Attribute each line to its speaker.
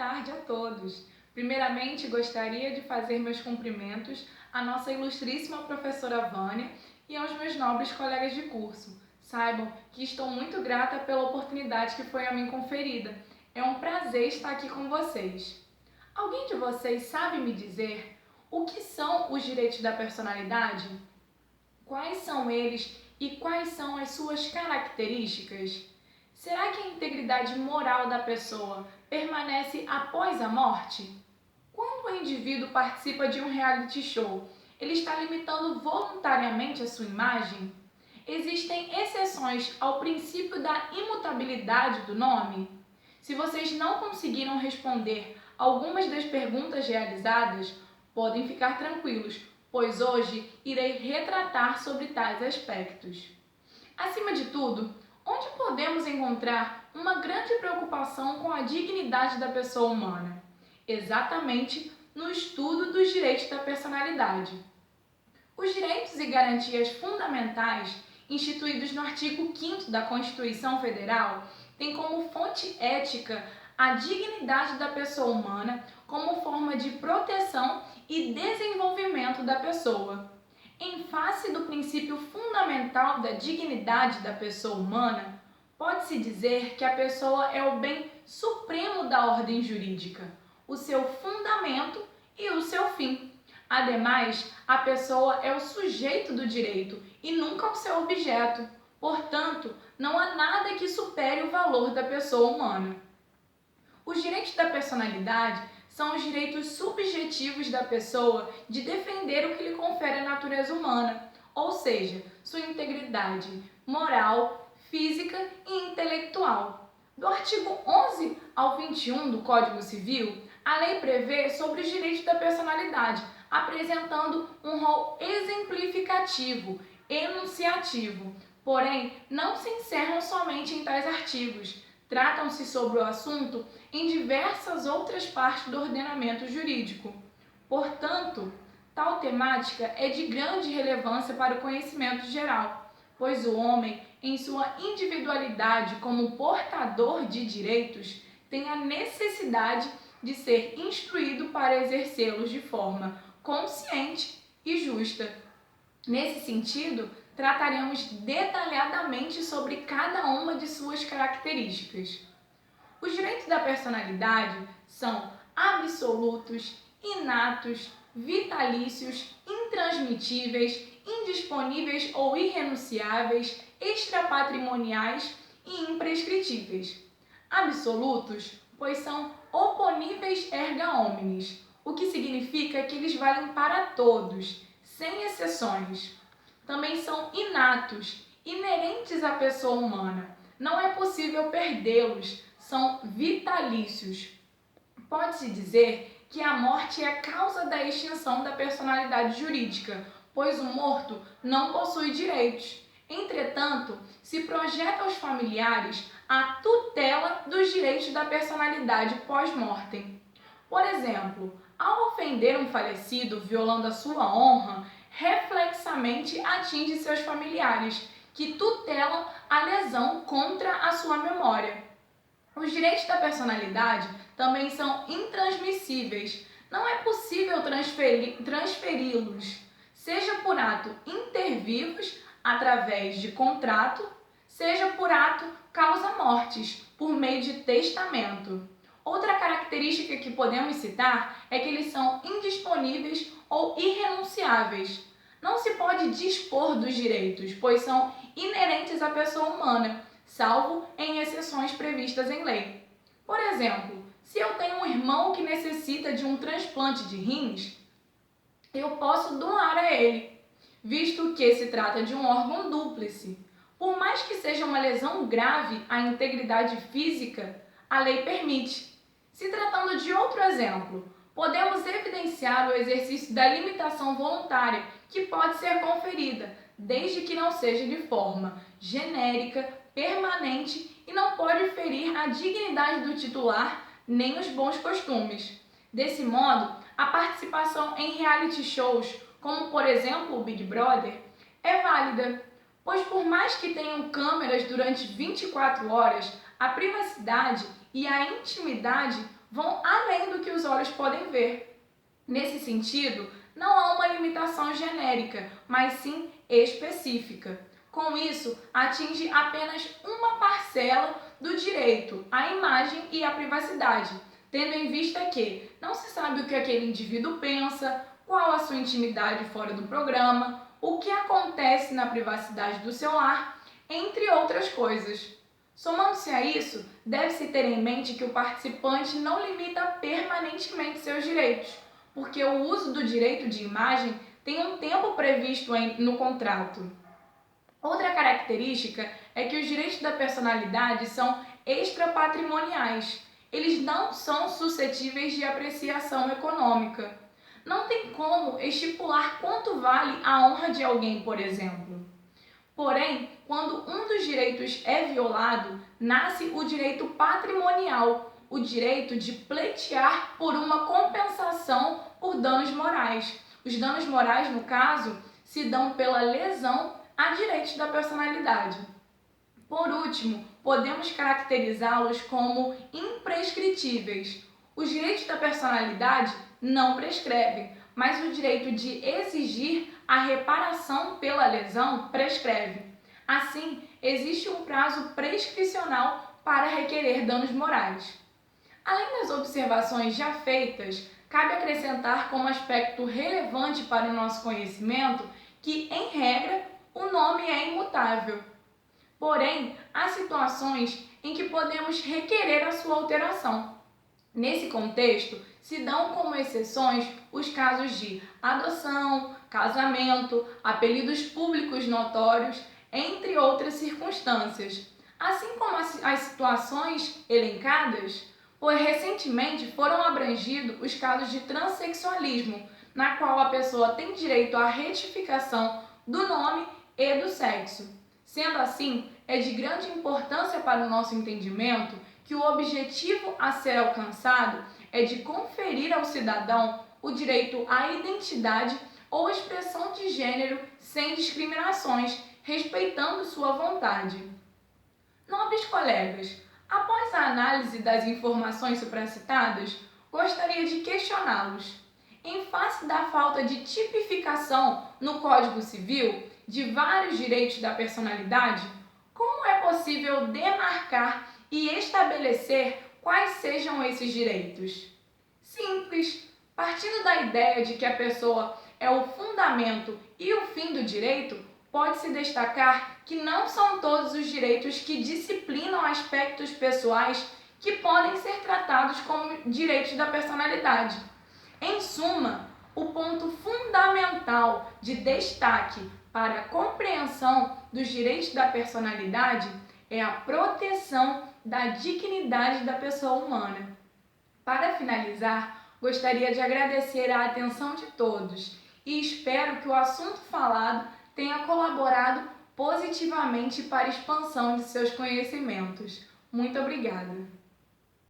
Speaker 1: tarde a todos. Primeiramente, gostaria de fazer meus cumprimentos à nossa ilustríssima professora Vânia e aos meus nobres colegas de curso. Saibam que estou muito grata pela oportunidade que foi a mim conferida. É um prazer estar aqui com vocês. Alguém de vocês sabe me dizer o que são os direitos da personalidade? Quais são eles e quais são as suas características? Será que a integridade moral da pessoa permanece após a morte? Quando o indivíduo participa de um reality show, ele está limitando voluntariamente a sua imagem? Existem exceções ao princípio da imutabilidade do nome? Se vocês não conseguiram responder algumas das perguntas realizadas, podem ficar tranquilos, pois hoje irei retratar sobre tais aspectos. Acima de tudo, onde podemos encontrar uma grande preocupação com a dignidade da pessoa humana? Exatamente no estudo dos direitos da personalidade. Os direitos e garantias fundamentais instituídos no artigo 5º da Constituição Federal têm como fonte ética a dignidade da pessoa humana como forma de proteção e desenvolvimento da pessoa. Em face do princípio fundamental da dignidade da pessoa humana, pode-se dizer que a pessoa é o bem supremo da ordem jurídica, o seu fundamento e o seu fim. Ademais, a pessoa é o sujeito do direito e nunca o seu objeto. Portanto, não há nada que supere o valor da pessoa humana. Os direitos da personalidade são os direitos subjetivos da pessoa de defender o que lhe confere a natureza humana, ou seja, sua integridade moral, física e intelectual. Do artigo 11 ao 21 do Código Civil, a lei prevê sobre os direitos da personalidade, apresentando um rol exemplificativo, enunciativo. Porém, não se encerram somente em tais artigos. Tratam-se sobre o assunto em diversas outras partes do ordenamento jurídico. Portanto, tal temática é de grande relevância para o conhecimento geral, pois o homem, em sua individualidade como portador de direitos, tem a necessidade de ser instruído para exercê-los de forma consciente e justa. Nesse sentido, trataremos detalhadamente sobre cada uma de suas características. Os direitos da personalidade são absolutos, inatos, vitalícios, intransmitíveis, indisponíveis ou irrenunciáveis, extrapatrimoniais e imprescritíveis. Absolutos, pois são oponíveis erga omnes, o que significa que eles valem para todos, sem exceções. Também são inatos, inerentes à pessoa humana. Não é possível perdê-los, são vitalícios. Pode-se dizer que a morte é a causa da extinção da personalidade jurídica, pois o morto não possui direitos. Entretanto, se projeta aos familiares a tutela dos direitos da personalidade pós-mortem. Por exemplo, ao ofender um falecido violando a sua honra, reflexamente atinge seus familiares, que tutelam a lesão contra a sua memória. Os direitos da personalidade também são intransmissíveis. Não é possível transferi-los, seja por ato intervivos, através de contrato, seja por ato causa-mortis, por meio de testamento. Outra característica que podemos citar é que eles são indisponíveis ou irrenunciáveis. Não se pode dispor dos direitos, pois são inerentes à pessoa humana, salvo em exceções previstas em lei. Por exemplo, se eu tenho um irmão que necessita de um transplante de rins, eu posso doar a ele, visto que se trata de um órgão dúplice. Por mais que seja uma lesão grave à integridade física, a lei permite. Se tratando de outro exemplo, podemos evidenciar o exercício da limitação voluntária, que pode ser conferida, desde que não seja de forma genérica, permanente e não pode ferir a dignidade do titular nem os bons costumes. Desse modo, a participação em reality shows, como por exemplo o Big Brother, é válida, pois por mais que tenham câmeras durante 24 horas, a privacidade e a intimidade vão além do que os olhos podem ver. Nesse sentido, não há uma limitação genérica, mas sim específica. Com isso, atinge apenas uma parcela do direito à imagem e à privacidade, tendo em vista que não se sabe o que aquele indivíduo pensa, qual a sua intimidade fora do programa, o que acontece na privacidade do seu lar, entre outras coisas. Somando-se a isso, deve-se ter em mente que o participante não limita permanentemente seus direitos, porque o uso do direito de imagem tem um tempo previsto no contrato. Outra característica é que os direitos da personalidade são extrapatrimoniais. Eles não são suscetíveis de apreciação econômica. Não tem como estipular quanto vale a honra de alguém, por exemplo. Porém, quando um dos direitos é violado, nasce o direito patrimonial, o direito de pleitear por uma compensação por danos morais. Os danos morais, no caso, se dão pela lesão a direitos da personalidade. Por último, podemos caracterizá-los como imprescritíveis. Os direitos da personalidade não prescrevem, mas o direito de exigir a reparação pela lesão prescreve. Assim, existe um prazo prescricional para requerer danos morais. Além das observações já feitas, cabe acrescentar como aspecto relevante para o nosso conhecimento que, em regra, o nome é imutável. Porém, há situações em que podemos requerer a sua alteração. Nesse contexto, se dão como exceções os casos de adoção, casamento, apelidos públicos notórios, entre outras circunstâncias, assim como as situações elencadas, pois recentemente foram abrangidos os casos de transexualismo, na qual a pessoa tem direito à retificação do nome e do sexo. Sendo assim, é de grande importância para o nosso entendimento que o objetivo a ser alcançado é de conferir ao cidadão o direito à identidade ou expressão de gênero sem discriminações, respeitando sua vontade. Nobres colegas, após a análise das informações supracitadas, gostaria de questioná-los. Em face da falta de tipificação no Código Civil de vários direitos da personalidade, como é possível demarcar e estabelecer quais sejam esses direitos? Simples, partindo da ideia de que a pessoa é o fundamento e o fim do direito, pode-se destacar que não são todos os direitos que disciplinam aspectos pessoais que podem ser tratados como direitos da personalidade. Em suma, o ponto fundamental de destaque para a compreensão dos direitos da personalidade é a proteção da dignidade da pessoa humana. Para finalizar, gostaria de agradecer a atenção de todos e espero que o assunto falado tenha colaborado positivamente para a expansão de seus conhecimentos. Muito obrigada!